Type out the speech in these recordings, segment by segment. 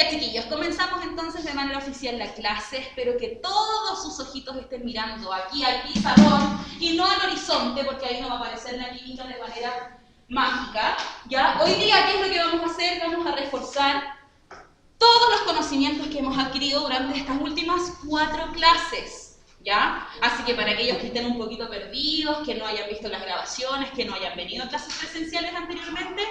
Ya, chiquillos, comenzamos entonces de manera oficial la clase. Espero que todos sus ojitos estén mirando aquí al pizarrón y no al horizonte, porque ahí no va a aparecer la química de manera mágica. ¿Ya? Hoy día, ¿qué es lo que vamos a hacer? Vamos a reforzar todos los conocimientos que hemos adquirido durante estas últimas 4 clases. ¿Ya? Así que para aquellos que estén un poquito perdidos, que no hayan visto las grabaciones, que no hayan venido a clases presenciales anteriormente,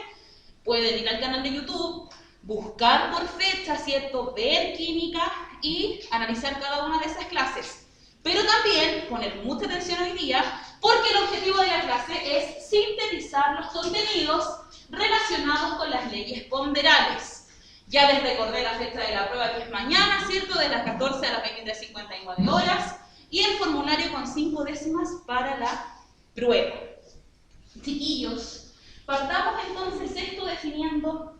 pueden ir al canal de YouTube, buscar por fecha, ¿cierto? Ver química y analizar cada una de esas clases. Pero también poner mucha atención hoy día, porque el objetivo de la clase es sintetizar los contenidos relacionados con las leyes ponderales. Ya les recordé la fecha de la prueba, que es mañana, ¿cierto? De las 14 a las 20:59 horas. Y el formulario con 5 décimas para la prueba. Chiquillos, partamos entonces esto definiendo.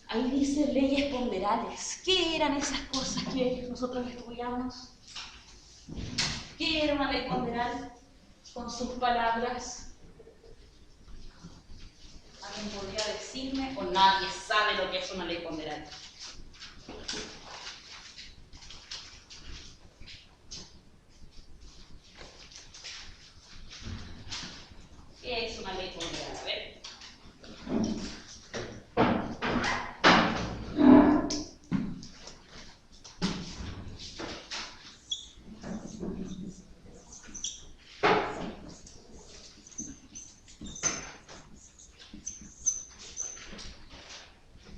Ahí dice leyes ponderales. ¿Qué eran esas cosas que nosotros estudiamos? ¿Qué era una ley ponderal? Con sus palabras. ¿Alguien podría decirme? ¿O nadie sabe lo que es una ley ponderal? ¿Qué es una ley ponderal? A ver.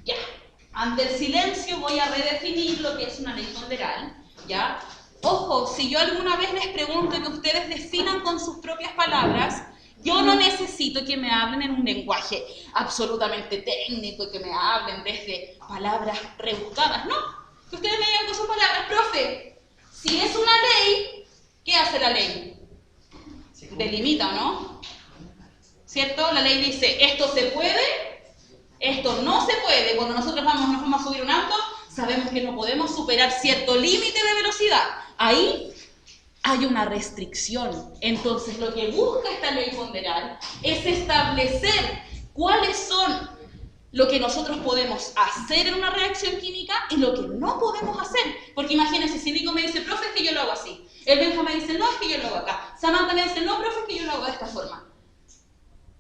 Ya. Ante el silencio voy a redefinir lo que es una ley ponderal. ¿Ya? Ojo, si yo alguna vez les pregunto que ustedes definan con sus propias palabras, yo no necesito que me hablen en un lenguaje absolutamente técnico y que me hablen desde palabras rebuscadas, no. Que ustedes me digan con sus palabras, profe, si es una ley, ¿qué hace la ley? Delimita, ¿no? ¿Cierto? La ley dice, esto se puede, esto no se puede. Cuando nosotros nos vamos a subir un auto, sabemos que no podemos superar cierto límite de velocidad. Ahí hay una restricción. Entonces, lo que busca esta ley ponderal es establecer cuáles son lo que nosotros podemos hacer en una reacción química y lo que no podemos hacer. Porque imagínense, si Nico me dice, profe, es que yo lo hago así. El Benja me dice, no, es que yo lo hago acá. Samantha me dice, no, profe, es que yo lo hago de esta forma.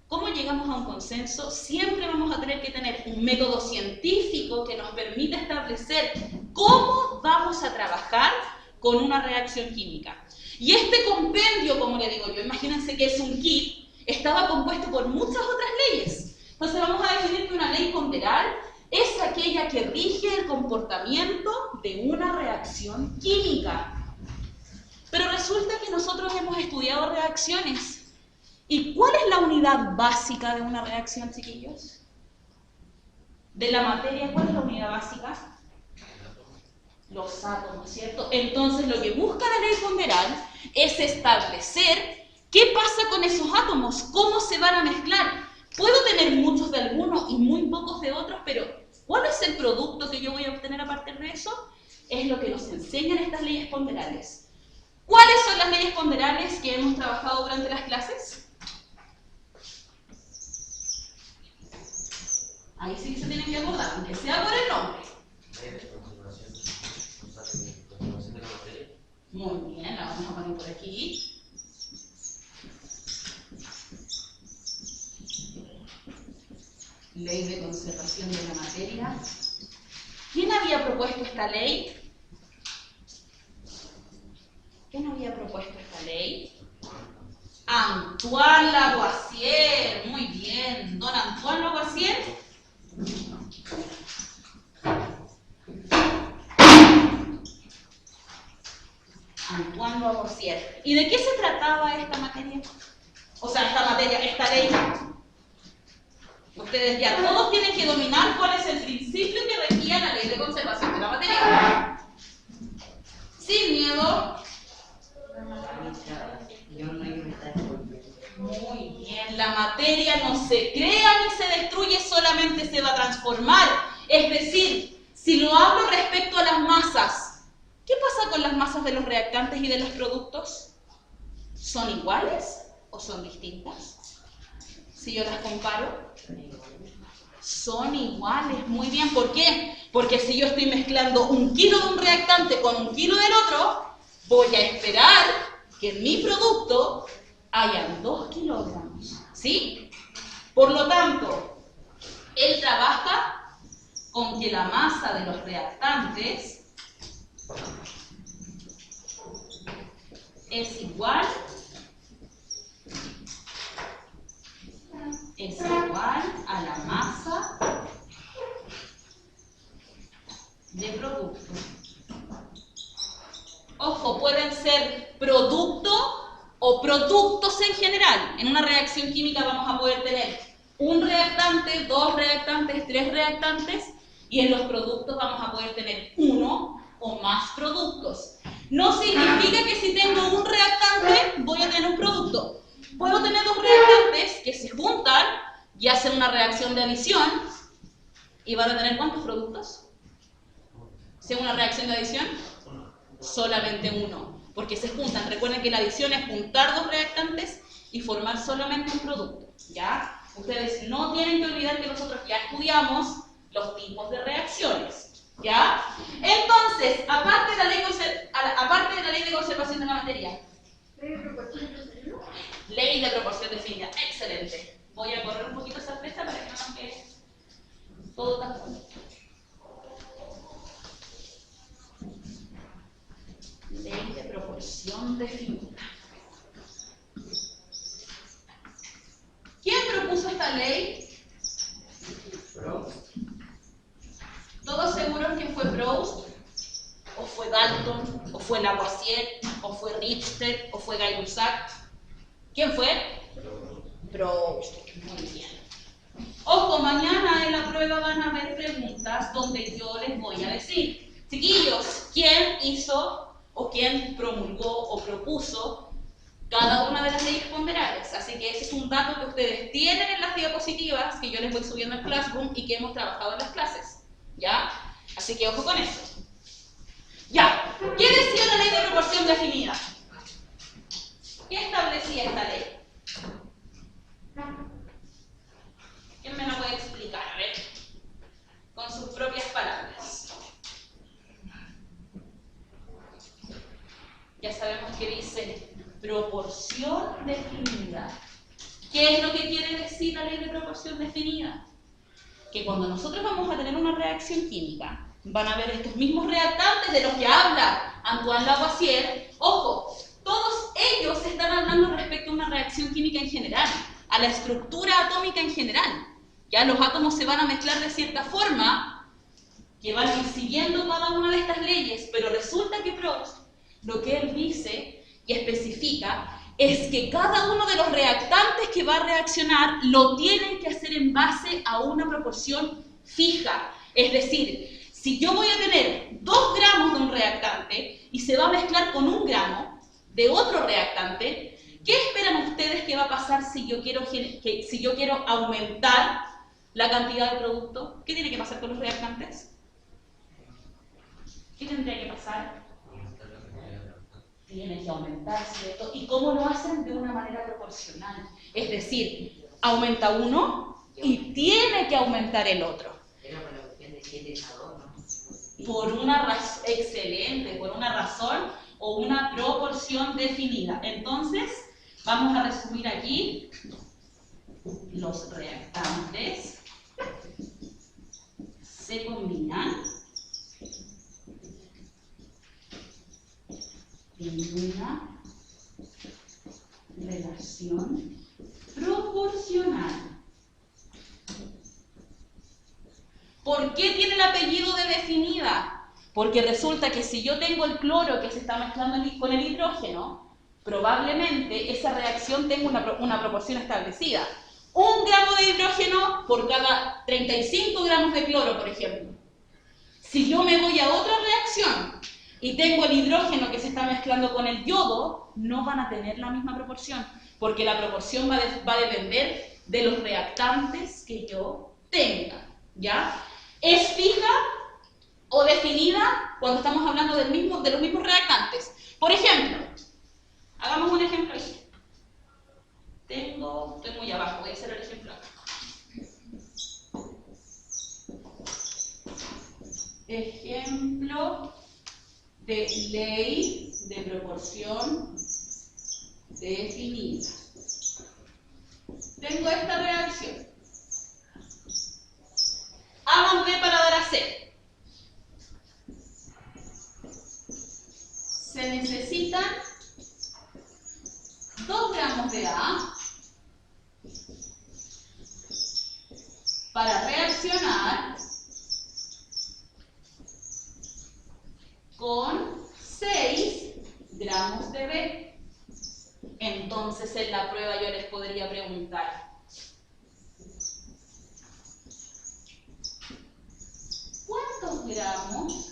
¿Cómo llegamos a un consenso? Siempre vamos a tener que tener un método científico que nos permita establecer cómo vamos a trabajar con una reacción química. Y este compendio, como le digo yo, imagínense que es un kit, estaba compuesto por muchas otras leyes. Entonces vamos a definir que una ley ponderal es aquella que rige el comportamiento de una reacción química. Pero resulta que nosotros hemos estudiado reacciones. ¿Y cuál es la unidad básica de una reacción, chiquillos? De la materia, ¿cuál es la unidad básica? Los átomos, ¿cierto? Entonces lo que busca la ley ponderal es establecer qué pasa con esos átomos, cómo se van a mezclar. Puedo tener muchos de algunos y muy pocos de otros, pero ¿cuál es el producto que yo voy a obtener a partir de eso? Es lo que nos enseñan estas leyes ponderales. ¿Cuáles son las leyes ponderales que hemos trabajado durante las clases? Ahí sí que se tienen que acordar, aunque sea por el nombre. Muy bien, la vamos a poner por aquí. Ley de conservación de la materia. ¿Quién había propuesto esta ley? ¿Quién había propuesto esta ley? Antoine Lavoisier. Muy bien. Don Antoine Lavoisier. Antoine Lavoisier. ¿Y de qué se trataba esta materia? O sea, esta ley. Ustedes ya todos tienen que dominar cuál es el principio que regía la ley de conservación de la materia. Sin miedo. Muy bien, la materia no se crea ni se destruye, solamente se va a transformar. Es decir, si lo hablo respecto a las masas, ¿qué pasa con las masas de los reactantes y de los productos? ¿Son iguales o son distintas? Si yo las comparo, son iguales. Muy bien, ¿por qué? Porque si yo estoy mezclando 1 kilo de un reactante con 1 kilo del otro, voy a esperar que en mi producto hayan 2 kilogramos, ¿sí? Por lo tanto, él trabaja con que la masa de los reactantes es igual a la masa de producto. Ojo, pueden ser producto o productos en general. En una reacción química vamos a poder tener un reactante, 2 reactantes, 3 reactantes, y en los productos vamos a poder tener 1 o más productos. No significa que si tengo un reactante voy a tener un producto. Puedo tener 2 reactantes que se juntan y hacen una reacción de adición y van a tener ¿cuántos productos? Si es una reacción de adición, solamente 1, porque se juntan. Recuerden que la adición es juntar 2 reactantes y formar solamente un producto, ¿ya? Ustedes no tienen que olvidar que nosotros ya estudiamos los tipos de reacciones, ¿ya? Entonces, aparte de la ley de conservación de la materia, ley de proporción definida, excelente. Voy a correr un poquito esa flecha para que no nos quede todo tan bonito. Ley de proporción definida. ¿Quién propuso esta ley? Proust. ¿Todos seguros que fue Proust? ¿O fue Dalton? ¿O fue Lavoisier? ¿O fue Richter? ¿O fue Gay-Lussac? ¿Quién fue? Proust. Muy bien. Ojo, mañana en la prueba van a haber preguntas donde yo les voy a decir, chiquillos, ¿quién hizo o quién promulgó o propuso cada una de las leyes ponderables? Así que ese es un dato que ustedes tienen en las diapositivas que yo les voy subiendo al Classroom y que hemos trabajado en las clases, ¿ya? Así que ojo con eso. Ya, ¿qué decía la ley de proporción definida? ¿Qué establecía esta ley? ¿Quién me la puede explicar? A ver, con sus propias palabras. Ya sabemos que dice proporción definida. ¿Qué es lo que quiere decir la ley de proporción definida? Que cuando nosotros vamos a tener una reacción química, van a haber estos mismos reactantes de los que habla Antoine Lavoisier. Ojo, todos ellos están hablando respecto a una reacción química en general, a la estructura atómica en general. Ya los átomos se van a mezclar de cierta forma, que van a ir siguiendo cada una de estas leyes, pero resulta que Proust, lo que él dice y especifica, es que cada uno de los reactantes que va a reaccionar lo tienen que hacer en base a una proporción fija. Es decir, si yo voy a tener 2 gramos de un reactante y se va a mezclar con 1 gramo de otro reactante, ¿qué esperan ustedes que va a pasar si yo quiero aumentar la cantidad de producto? ¿Qué tiene que pasar con los reactantes? ¿Qué tendría que pasar? Tiene que aumentar, ¿cierto? ¿Y cómo lo hacen? De una manera proporcional. Es decir, aumenta uno y tiene que aumentar el otro. Era por la cuestión de 7 a 2, ¿no? Por una razón, excelente, por una razón o una proporción definida. Entonces, vamos a resumir aquí los reactantes se combinan en una relación proporcional. ¿Por qué tiene el apellido de definida? Porque resulta que si yo tengo el cloro que se está mezclando con el hidrógeno, probablemente esa reacción tenga una proporción establecida. 1 gramo de hidrógeno por cada 35 gramos de cloro, por ejemplo. Si yo me voy a otra reacción y tengo el hidrógeno que se está mezclando con el yodo, no van a tener la misma proporción, porque la proporción va a depender de los reactantes que yo tenga, ¿ya? Es fija o definida cuando estamos hablando de los mismos reactantes. Por ejemplo, hagamos un ejemplo aquí. Estoy muy abajo, voy a hacer el ejemplo acá. ejemplo de ley de proporción definida. Tengo esta reacción. A más B para dar a C. Se necesitan 2 gramos de A para reaccionar con 6 gramos de B. Entonces en la prueba yo les podría preguntar: ¿cuántos gramos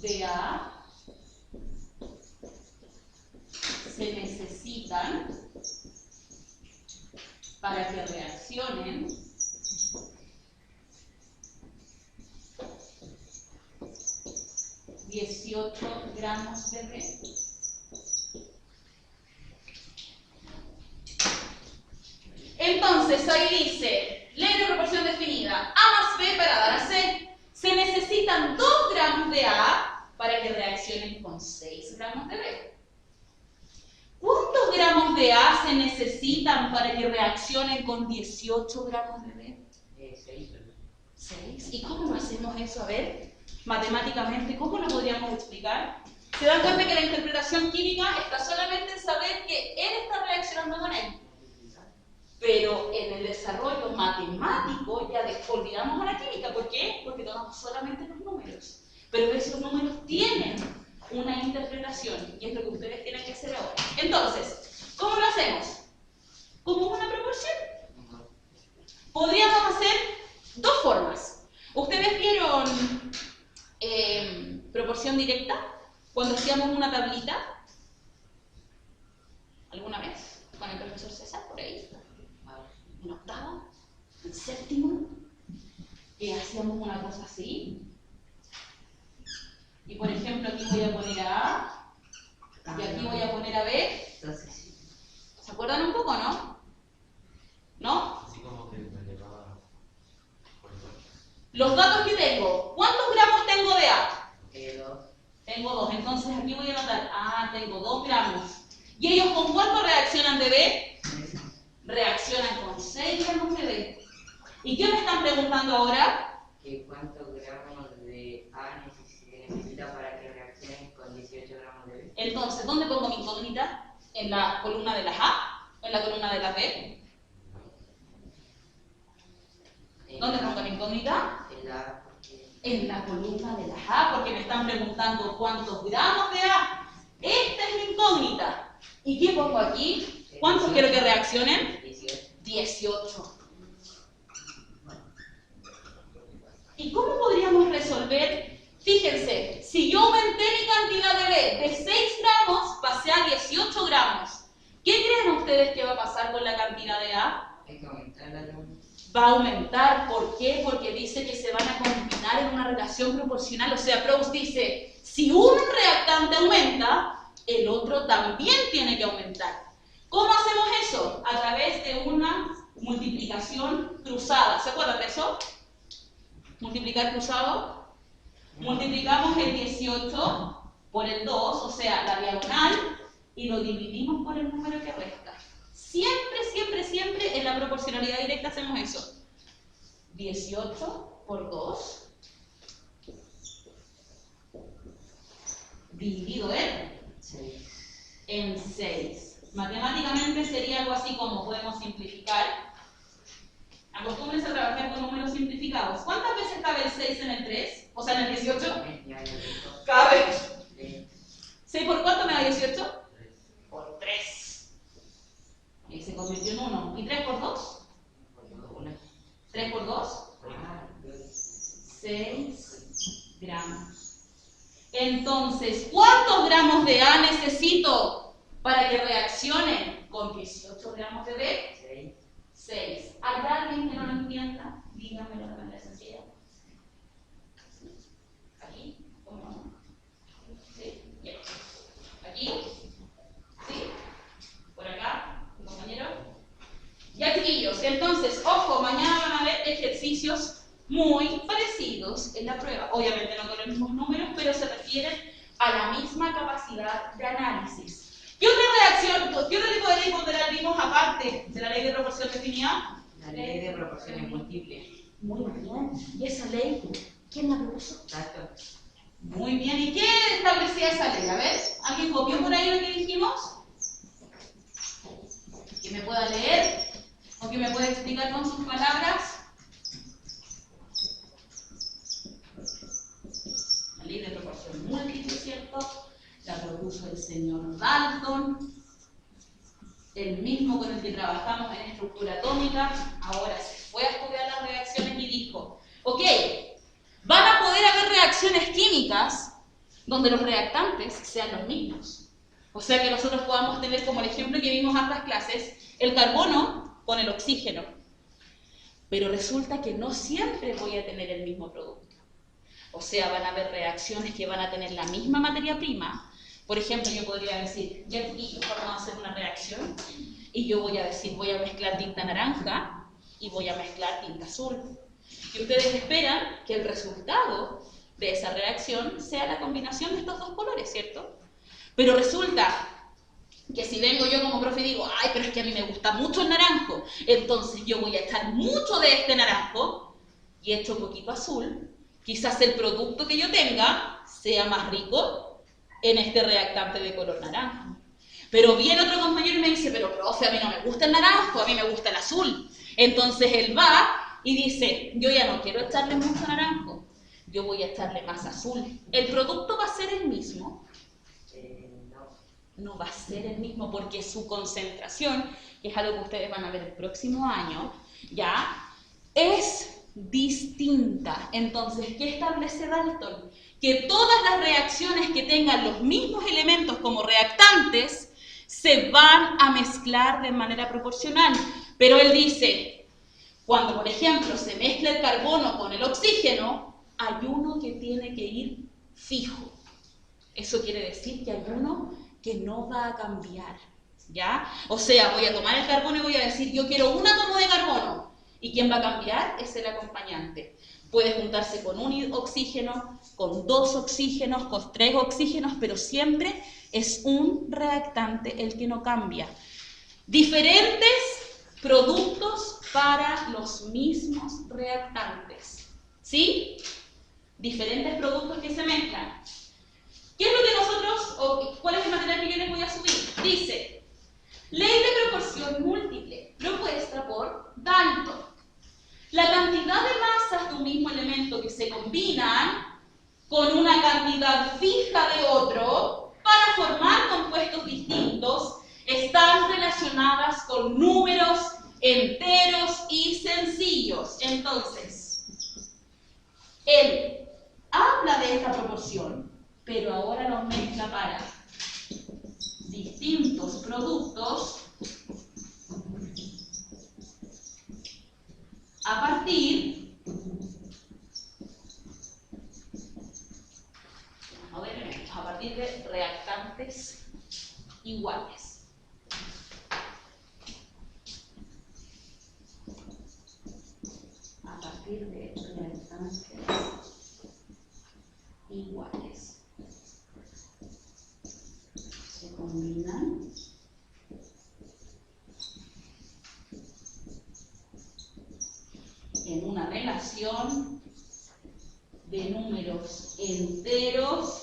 de A se necesitan para que reaccionen $18 gramos de B? Entonces ahí dice, ley de proporción definida, A más B para dar a C. Se necesitan 2 gramos de A para que reaccionen con 6 gramos de B. ¿Cuántos gramos de A se necesitan para que reaccionen con 18 gramos de B? 6. 6. ¿Y cómo lo hacemos eso? A ver, matemáticamente, ¿cómo lo podríamos explicar? ¿Se dan cuenta que la interpretación química está solamente en saber que él está reaccionando con él? Pero en el desarrollo matemático ya olvidamos a la química. ¿Por qué? Porque tomamos solamente los números. Pero esos números tienen una interpretación y es lo que ustedes tienen que hacer ahora. Entonces, ¿cómo lo hacemos? Como una proporción. Podríamos hacer 2 formas. ¿Ustedes vieron proporción directa cuando hacíamos una tablita? ¿Alguna vez? Con el profesor César, por ahí. En octavo, en séptimo, hacíamos una cosa así. Y por ejemplo, aquí voy a poner a A y aquí voy a poner a B. ¿Se acuerdan un poco, no? ¿No? Así como que me llevaba por todo. Los datos que tengo. ¿Cuántos gramos tengo de A? 2. Tengo 2. Entonces aquí voy a anotar, tengo 2 gramos. ¿Y ellos con cuánto reaccionan de B? Reaccionan con 6 gramos de B. ¿Y qué me están preguntando ahora? ¿Cuántos gramos de A se necesita para que reaccionen con 18 gramos de B? Entonces, ¿dónde pongo mi incógnita? ¿En la columna de las A o en la columna de las B? ¿Dónde pongo la incógnita? En la A, porque... En la columna de las A, porque me están preguntando cuántos gramos de A. Esta es mi incógnita. ¿Y qué pongo aquí? ¿Cuántos quiero que reaccionen? 18. ¿Y cómo podríamos resolver? Fíjense, si yo aumenté mi cantidad de B de 6 gramos, pasé a 18 gramos. ¿Qué creen ustedes que va a pasar con la cantidad de A? Hay que aumentarla de 1. Va a aumentar. ¿Por qué? Porque dice que se van a combinar en una relación proporcional. O sea, Proust dice, si un reactante aumenta, el otro también tiene que aumentar. ¿Cómo hacemos eso? A través de una multiplicación cruzada. ¿Se acuerdan de eso? Multiplicar cruzado. Multiplicamos el 18 por el 2, o sea, la diagonal, y lo dividimos por el número que resta. Siempre, siempre, siempre en la proporcionalidad directa hacemos eso. 18 por 2 dividido en 6. Matemáticamente sería algo así como podemos simplificar. Acostúmbrense a trabajar con números simplificados. ¿Cuántas veces cabe el 6 en el 3? O sea, en el 18. Cabe. ¿6 por cuánto me da 18? Por 3. Y se convirtió en 1. ¿Y 3 por 2? 3 por 2. 6 gramos. Entonces, ¿cuántos gramos de A necesito para que reaccionen con 18 gramos de B? 6. ¿Hay alguien que no lo entienda? Dígamelo de manera sencilla. ¿Aquí? ¿Cómo no? ¿Sí? Bien. ¿Aquí? ¿Sí? ¿Por acá? ¿Compañero? Ya, chiquillos. Entonces, ojo, mañana van a ver ejercicios muy parecidos en la prueba. Obviamente no con los mismos números, pero se refieren a la misma capacidad de análisis. ¿Qué otra tipo de ley ponderal vimos aparte de la ley de proporción definida? La ley de proporciones múltiples. Muy bien. ¿Y esa ley quién la propuso? Dalton. Muy bien. ¿Y qué establecía esa ley? A ver, ¿alguien copió por ahí lo que dijimos? ¿Que me pueda leer? ¿O que me pueda explicar con sus palabras? La ley de proporción múltiple, ¿cierto? La propuso el señor Dalton, el mismo con el que trabajamos en estructura atómica. Ahora se fue a estudiar las reacciones y dijo, ok, van a poder haber reacciones químicas donde los reactantes sean los mismos. O sea que nosotros podamos tener como el ejemplo que vimos en estas clases, el carbono con el oxígeno. Pero resulta que no siempre voy a tener el mismo producto. O sea, van a haber reacciones que van a tener la misma materia prima. Por ejemplo, yo podría decir, ya chiquillos, vamos a hacer una reacción y yo voy a decir, voy a mezclar tinta naranja y voy a mezclar tinta azul. Y ustedes esperan que el resultado de esa reacción sea la combinación de estos dos colores, ¿cierto? Pero resulta que si vengo yo como profe y digo, ay, pero es que a mí me gusta mucho el naranjo, entonces yo voy a echar mucho de este naranjo y echo un poquito azul, quizás el producto que yo tenga sea más rico en este reactante de color naranjo. Pero viene otro compañero y me dice, pero profe, a mí no me gusta el naranjo, a mí me gusta el azul. Entonces él va y dice, yo ya no quiero echarle mucho naranjo, yo voy a echarle más azul. ¿El producto va a ser el mismo? No va a ser el mismo porque su concentración, que es algo que ustedes van a ver el próximo año, ya es distinta. Entonces, ¿qué establece Dalton? Que todas las reacciones que tengan los mismos elementos como reactantes se van a mezclar de manera proporcional. Pero él dice, cuando por ejemplo se mezcla el carbono con el oxígeno, hay uno que tiene que ir fijo. Eso quiere decir que hay uno que no va a cambiar, ¿ya? O sea, voy a tomar el carbono y voy a decir, yo quiero un átomo de carbono. ¿Y quién va a cambiar? Es el acompañante. Puede juntarse con un oxígeno, con dos oxígenos, con tres oxígenos, pero siempre es un reactante el que no cambia. Diferentes productos para los mismos reactantes, ¿sí? Diferentes productos que se mezclan. ¿Qué es lo que nosotros, o cuál es el material que yo les voy a subir? Dice, ley de proporción múltiple, propuesta por Dalton. La cantidad de masas de un mismo elemento que se combinan con una cantidad fija de otro para formar compuestos distintos están relacionadas con números enteros y sencillos. Entonces, él habla de esta proporción, pero ahora los mezcla para distintos productos a partir de reactantes iguales. A partir de reactantes iguales. Se combinan en una relación de números enteros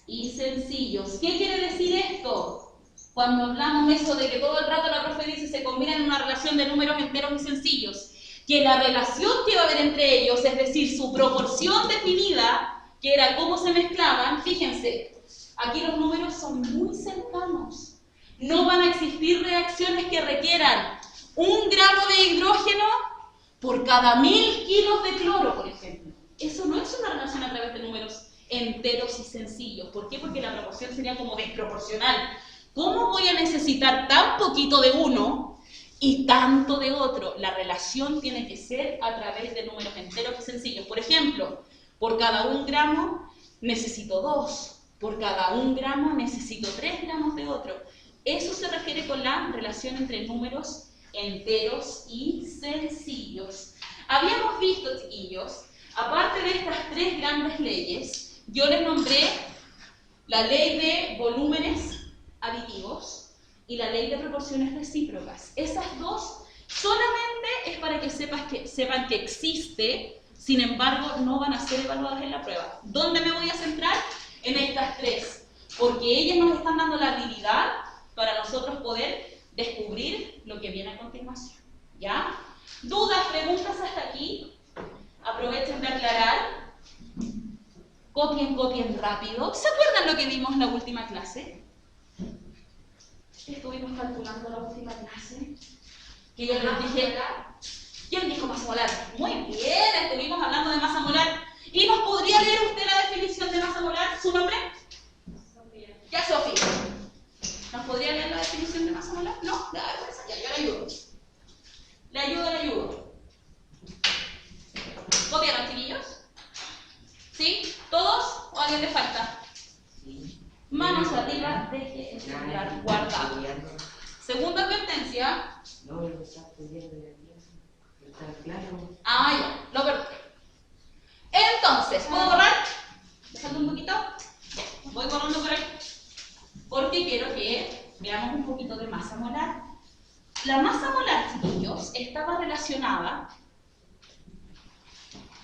y sencillos. ¿Qué quiere decir esto? Cuando hablamos eso de que todo el rato la profe dice se combina en una relación de números enteros y sencillos, que la relación que va a haber entre ellos, es decir, su proporción definida, que era cómo se mezclaban, fíjense, aquí los números son muy cercanos. No van a existir reacciones que requieran 1 gramo de hidrógeno por cada 1000 kilos de cloro, por ejemplo. Eso no es una relación a través de números enteros y sencillos. ¿Por qué? Porque la proporción sería como desproporcional. ¿Cómo voy a necesitar tan poquito de uno y tanto de otro? La relación tiene que ser a través de números enteros y sencillos. Por ejemplo, por cada 1 gramo necesito 2. Por cada 1 gramo necesito 3 gramos de otro. Eso se refiere con la relación entre números enteros y sencillos. Habíamos hemos visto, chiquillos, aparte de estas tres grandes leyes, yo les nombré la ley de volúmenes aditivos y la ley de proporciones recíprocas. Esas dos solamente es para que sepan que existe, sin embargo, no van a ser evaluadas en la prueba. ¿Dónde me voy a centrar? En estas tres, porque ellas nos están dando la habilidad para nosotros poder descubrir lo que viene a continuación. ¿Ya? ¿Dudas, preguntas hasta aquí? Aprovechen de aclarar. Copien rápido. ¿Se acuerdan lo que vimos en la última clase? Estuvimos calculando la última clase. Que yo les dije, ¿quién dijo masa molar? Muy bien, estuvimos hablando de masa molar. ¿Y nos podría leer usted la definición de masa molar? ¿Su nombre? Sofía. Ya, Sofía. ¿Nos podría leer la definición de masa molar? No, ya, yo le ayudo. Le ayudo. ¿Copiaron, chiquillos? ¿Sí? ¿Todos? ¿O a alguien le falta? Sí. Manos arriba, deje el celular guardado. Segunda advertencia. No, lo está estudiando de aquí. Está claro. Ah, ya, lo perdí. Entonces, ¿puedo borrar? Dejando un poquito. Voy borrando por ahí. Porque quiero que veamos un poquito de masa molar. La masa molar, chiquillos, estaba relacionada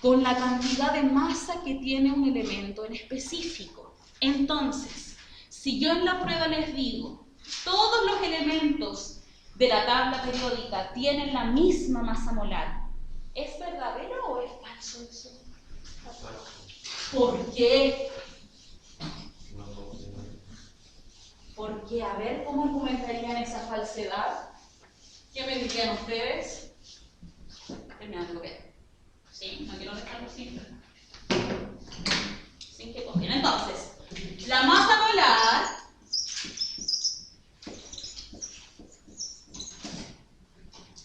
con la cantidad de masa que tiene un elemento en específico. Entonces, si yo en la prueba les digo, todos los elementos de la tabla periódica tienen la misma masa molar, ¿es verdadero o es falso eso? ¿Por qué? Porque, a ver, ¿cómo argumentarían esa falsedad? ¿Qué me dirían ustedes? Terminando, ¿ok? Sí, no quiero dejarlo sin que copien. Entonces, la masa molar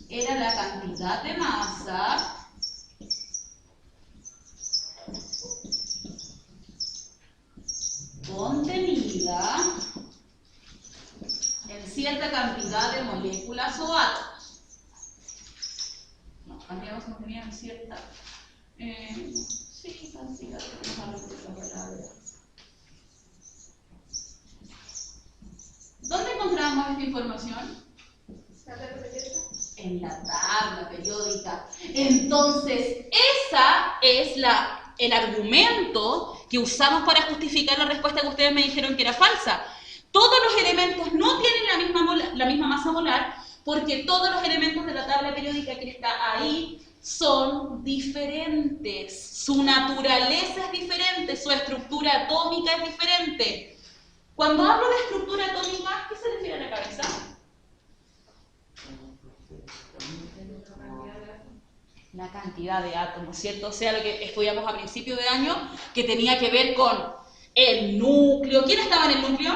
era la cantidad de masa contenida en cierta cantidad de moléculas o átomos. No, cambiamos contenida en cierta sí, cantidad de moléculas. ¿Dónde encontramos esta información? En la tabla periódica. Entonces, esa es el argumento que usamos para justificar la respuesta que ustedes me dijeron que era falsa. Todos los elementos no tienen la misma masa molar porque todos los elementos de la tabla periódica que está ahí son diferentes. Su naturaleza es diferente, su estructura atómica es diferente. Cuando hablo de estructura atómica, ¿qué se refiere a la cabeza? La cantidad de átomos, ¿cierto? O sea, lo que estudiamos a principio de año, que tenía que ver con el núcleo. ¿Quién estaba en el núcleo?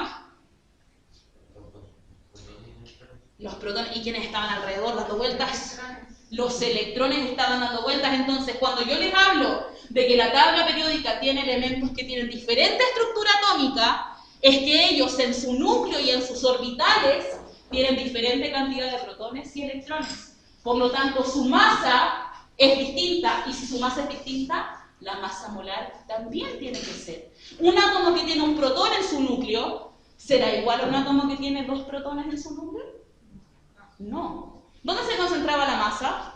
Los protones. ¿Y quiénes estaban alrededor dando vueltas? Los electrones estaban dando vueltas. Entonces, cuando yo les hablo de que la tabla periódica tiene elementos que tienen diferente estructura atómica, es que ellos en su núcleo y en sus orbitales tienen diferente cantidad de protones y electrones. Por lo tanto, su masa es distinta, y si su masa es distinta, la masa molar también tiene que ser. Un átomo que tiene un protón en su núcleo, ¿será igual a un átomo que tiene dos protones en su núcleo? No. ¿Dónde se concentraba la masa?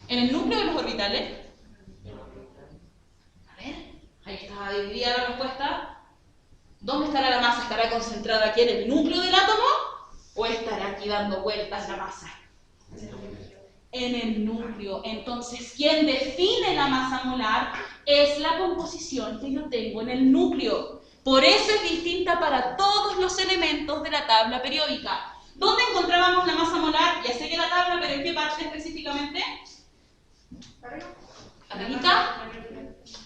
¿En el núcleo o en los orbitales? A ver, ahí está dividida la respuesta. ¿Dónde estará la masa? ¿Estará concentrada aquí en el núcleo del átomo? ¿O estará aquí dando vueltas la masa? En el núcleo. Entonces, quien define la masa molar es la composición que yo tengo en el núcleo. Por eso es distinta para todos los elementos de la tabla periódica. ¿Dónde encontrábamos la masa molar? Ya sé que la tabla, pero ¿en qué parte específicamente? ¿Arribita?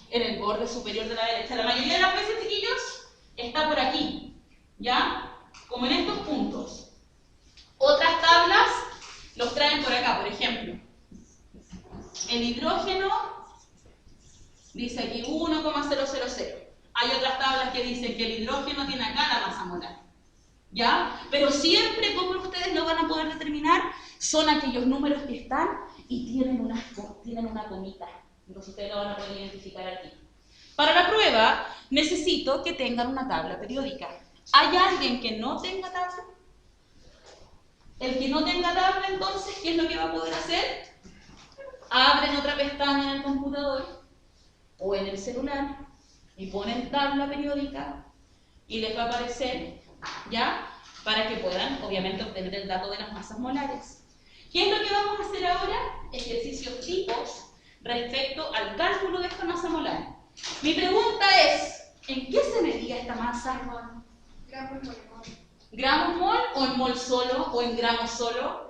En el borde superior de la derecha. La mayoría de las veces, chiquillos, está por aquí, ¿ya? Como en estos puntos. Otras tablas los traen por acá, por ejemplo. El hidrógeno dice aquí 1,000. Hay otras tablas que dicen que el hidrógeno tiene acá la masa molar. ¿ya? Pero siempre, como ustedes lo van a poder determinar, son aquellos números que están y tienen una comita. Entonces ustedes lo van a poder identificar aquí. Para la prueba, necesito que tengan una tabla periódica. ¿Hay alguien que no tenga tabla? El que no tenga tabla, entonces, ¿qué es lo que va a poder hacer? Abren otra pestaña en el computador o en el celular y ponen tabla periódica y les va a aparecer, ¿ya? Para que puedan, obviamente, obtener el dato de las masas molares. ¿Qué es lo que vamos a hacer ahora? Ejercicios tipos respecto al cálculo de esta masa molar. Mi pregunta es, ¿en qué se medía esta masa? ¿Gramos mol o en mol solo o en gramos solo?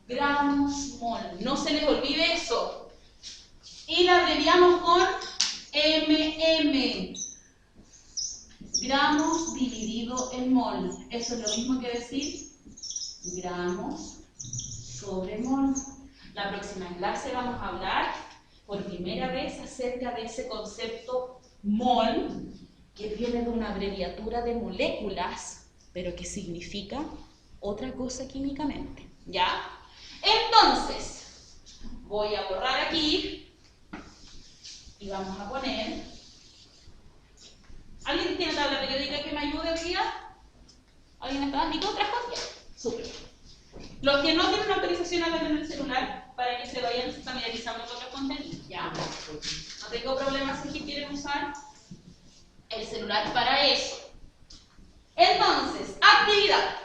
Gramos mol. No se les olvide eso. Y la abreviamos con mm. Gramos dividido en mol. Eso es lo mismo que decir gramos sobre mol. La próxima clase vamos a hablar por primera vez acerca de ese concepto mol, que viene de una abreviatura de moléculas, pero que significa otra cosa químicamente, ¿ya? Entonces, voy a borrar aquí y vamos a poner... ¿Alguien tiene tabla periódica que me ayude hoy día? ¿Alguien está? ¿Nico trajo? Ya, súper. Los que no tienen una autorización, háganlo en el celular para que se vayan familiarizando con los contenidos, ¿ya? No tengo problemas si quieren usar el celular para eso. Entonces, actividad.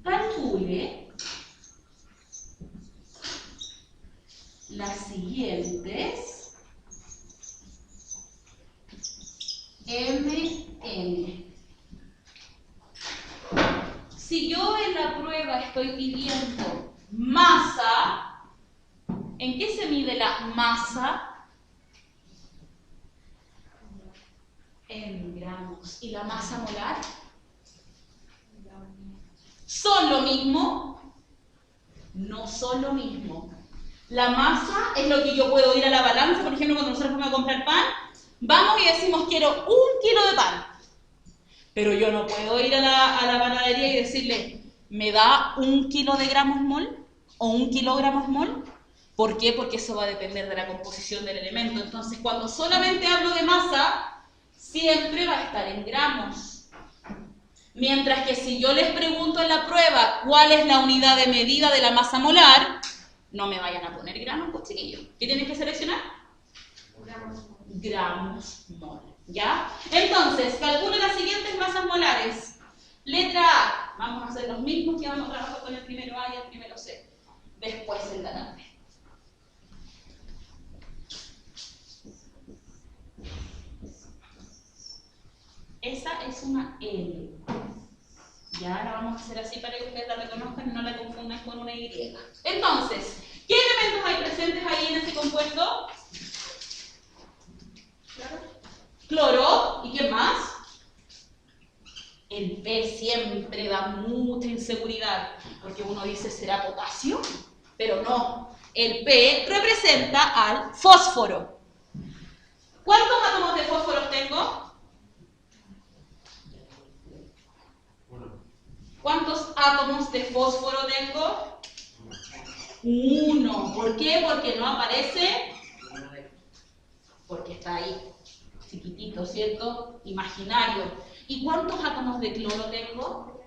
Calcule las siguientes MN. Si yo en la prueba estoy pidiendo masa, ¿en qué se mide la masa? En gramos. ¿Y la masa molar? ¿Son lo mismo? No son lo mismo. La masa es lo que yo puedo ir a la balanza, por ejemplo, cuando nosotros vamos a comprar pan, vamos y decimos quiero 1 kilo de pan. Pero yo no puedo ir a la panadería y decirle, ¿me da 1 kilo de gramos mol? ¿O 1 kilogramos mol? ¿Por qué? Porque eso va a depender de la composición del elemento. Entonces, cuando solamente hablo de masa, siempre va a estar en gramos. Mientras que si yo les pregunto en la prueba cuál es la unidad de medida de la masa molar, no me vayan a poner gramos, pues chiquillos. ¿Qué tienen que seleccionar? Gramos mol. ¿Ya? Entonces, calcula las siguientes masas molares. Letra A. Vamos a hacer los mismos que vamos a trabajar con el primero A y el primero C. Después el ganante. Esa es una L. Ya la vamos a hacer así para que ustedes la reconozcan y no la confundan con una Y. Entonces, ¿qué elementos hay presentes ahí en ese compuesto? Cloro. ¿Y qué más? El P siempre da mucha inseguridad, porque uno dice, ¿será potasio? Pero no. El P representa al fósforo. ¿Cuántos átomos de fósforo tengo? ¿Cuántos átomos de fósforo tengo? 1. ¿Por qué? Porque no aparece. Porque está ahí, chiquitito, ¿cierto? Imaginario. ¿Y cuántos átomos de cloro tengo?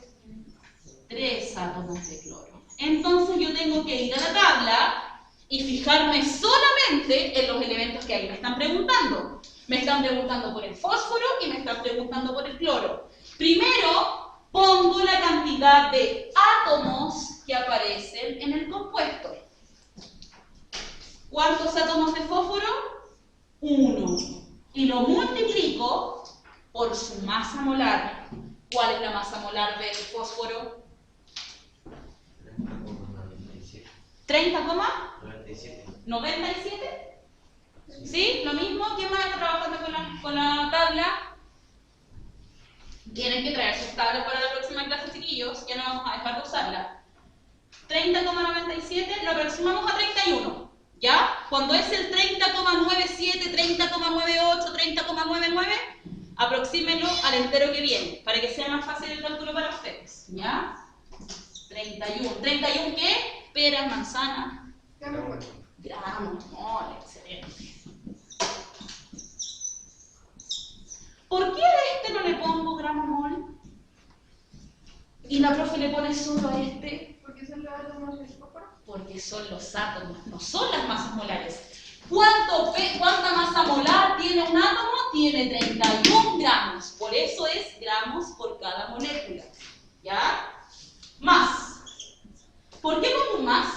3 átomos de cloro. Entonces yo tengo que ir a la tabla y fijarme solamente en los elementos que ahí me están preguntando. Me están preguntando por el fósforo y me están preguntando por el cloro. Primero, pongo la cantidad de átomos que aparecen en el compuesto. ¿Cuántos átomos de fósforo? 1. Y lo multiplico por su masa molar. ¿Cuál es la masa molar del fósforo? 30,97. ¿97? ¿Sí? Lo mismo. ¿Quién más está trabajando con la tabla? Tienen que traer sus tablas para la próxima clase, chiquillos. Ya no vamos a dejar de usarla. 30,97 lo aproximamos a 31. ¿Ya? Cuando es el 30,97, 30,98, 30,99, aproxímenlo al entero que viene, para que sea más fácil el cálculo para ustedes. ¿Ya? 31. ¿31 qué? Peras, manzanas, gramos, mol, excelente. ¿Por qué a este no le pongo gramo mol? Y la profe le pone solo a este. Porque son los átomos del fósforo. Porque son los átomos, no son las masas molares. ¿Cuánta masa molar tiene un átomo? Tiene 31 gramos. Por eso es gramos por cada molécula. ¿Ya? Más. ¿Por qué pongo un más?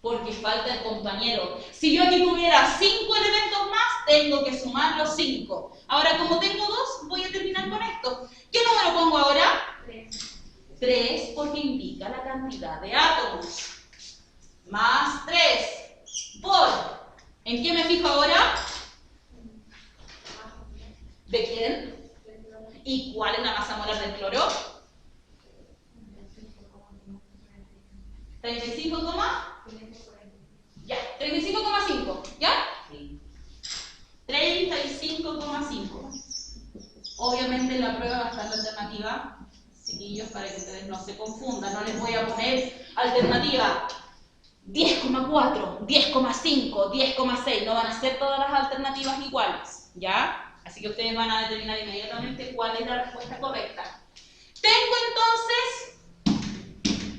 Porque falta el compañero. Si yo aquí tuviera 5 elementos más, tengo que sumar los 5. Ahora, como tengo 2, voy a terminar con esto. ¿Qué número pongo ahora? 3, porque indica la cantidad de átomos. Más 3 por... ¿En qué me fijo ahora? ¿De quién? ¿Y cuál es la masa molar del cloro? 35, ya, 35,5, ¿ya? Sí. 35,5. Obviamente en la prueba va a estar la alternativa, chiquillos, para que ustedes no se confundan. No les voy a poner alternativa 10,4, 10,5, 10,6. No van a ser todas las alternativas iguales, ¿ya? Así que ustedes van a determinar inmediatamente cuál es la respuesta correcta. Tengo entonces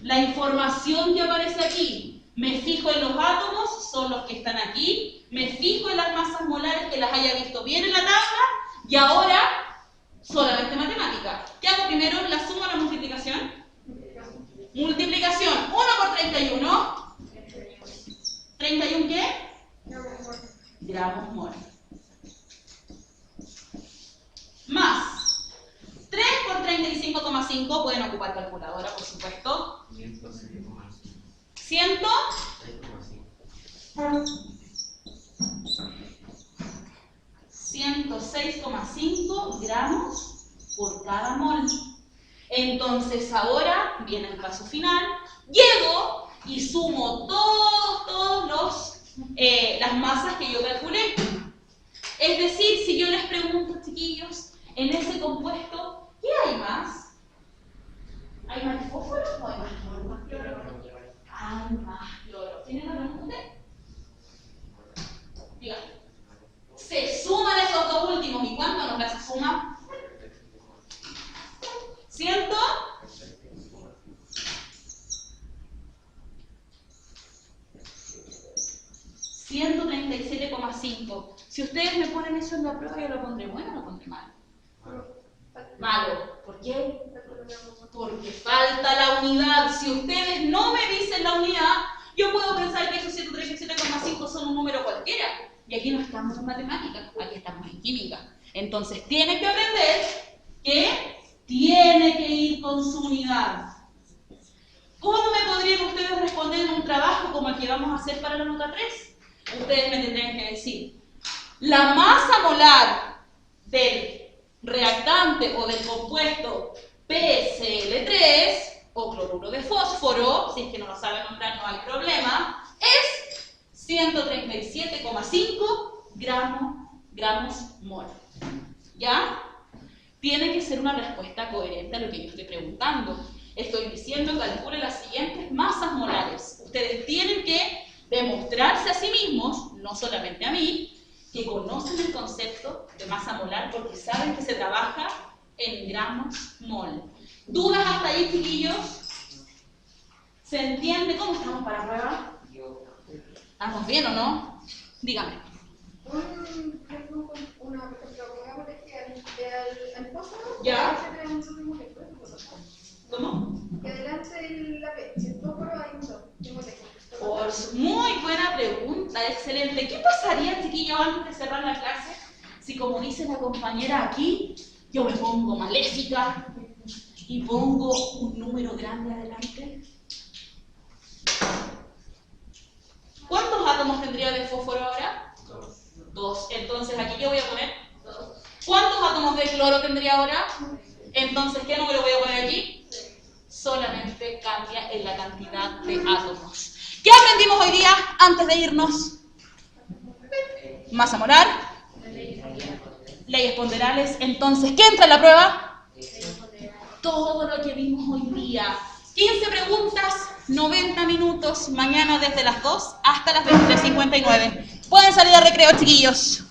la información que aparece aquí. Me fijo en los átomos, son los que están aquí. Me fijo en las masas molares, que las haya visto bien en la tabla. Y ahora, solamente matemática. ¿Qué hago primero? ¿La suma o la multiplicación? Multiplicación. 1 por 31. ¿31 qué? Gramos mol. Más 3 por 35,5. Pueden ocupar calculadora, por supuesto. 100. 106,5 gramos por cada mol. Entonces ahora viene el paso final. Llego y sumo todas las masas que yo calculé. Es decir, si yo les pregunto, chiquillos, en ese compuesto, ¿qué hay más? ¿Hay más fósforo o hay más cloro? Hay más cloro. ¿Tienen la pregunta? Díganme. Se suman esos dos últimos. ¿Y cuánto nos las suma? 137,5. Si ustedes me ponen eso en la prueba, yo lo pondré bueno o lo pondré mal. Malo. ¿Por qué? Porque falta la unidad. Si ustedes no me dicen la unidad, yo puedo pensar que esos 137,5 son un número cualquiera. Y aquí no estamos en matemáticas, aquí estamos en química. Entonces tienen que aprender que tiene que ir con su unidad. ¿Cómo me podrían ustedes responder en un trabajo como el que vamos a hacer para la nota 3? Ustedes me tendrían que decir, la masa molar del reactante o del compuesto PCl3 o cloruro de fósforo, si es que no lo saben nombrar no hay problema, es 137,5 gramos mol. ¿Ya? Tiene que ser una respuesta coherente a lo que yo estoy preguntando. Estoy diciendo, calcule las siguientes masas molares. Ustedes tienen que demostrarse a sí mismos, no solamente a mí, que conocen el concepto de masa molar porque saben que se trabaja en gramos mol. ¿Dudas hasta ahí, chiquillos? ¿Se entiende cómo estamos para prueba? ¿Estamos bien o no? Dígame. Una, por ejemplo, pongámosle que al fósforo, Ya. se un solo molécula. ¿Cómo? Que adelante el fósforo hay un solo molécula. Muy buena pregunta, excelente. ¿Qué pasaría, chiquillos, antes de cerrar la clase, si como dice la compañera aquí, yo me pongo maléfica y pongo un número grande adelante? ¿Cuántos átomos tendría de fósforo ahora? 2. Entonces aquí yo voy a poner 2. ¿Cuántos átomos de cloro tendría ahora? Entonces, ¿qué número voy a poner aquí? Solamente cambia en la cantidad de átomos. ¿Qué aprendimos hoy día antes de irnos? Masa molar, leyes ponderales. Entonces, ¿qué entra en la prueba? Todo lo que vimos hoy día. 15 preguntas, 90 minutos, mañana desde las 2 hasta las 23:59. Pueden salir a recreo, chiquillos.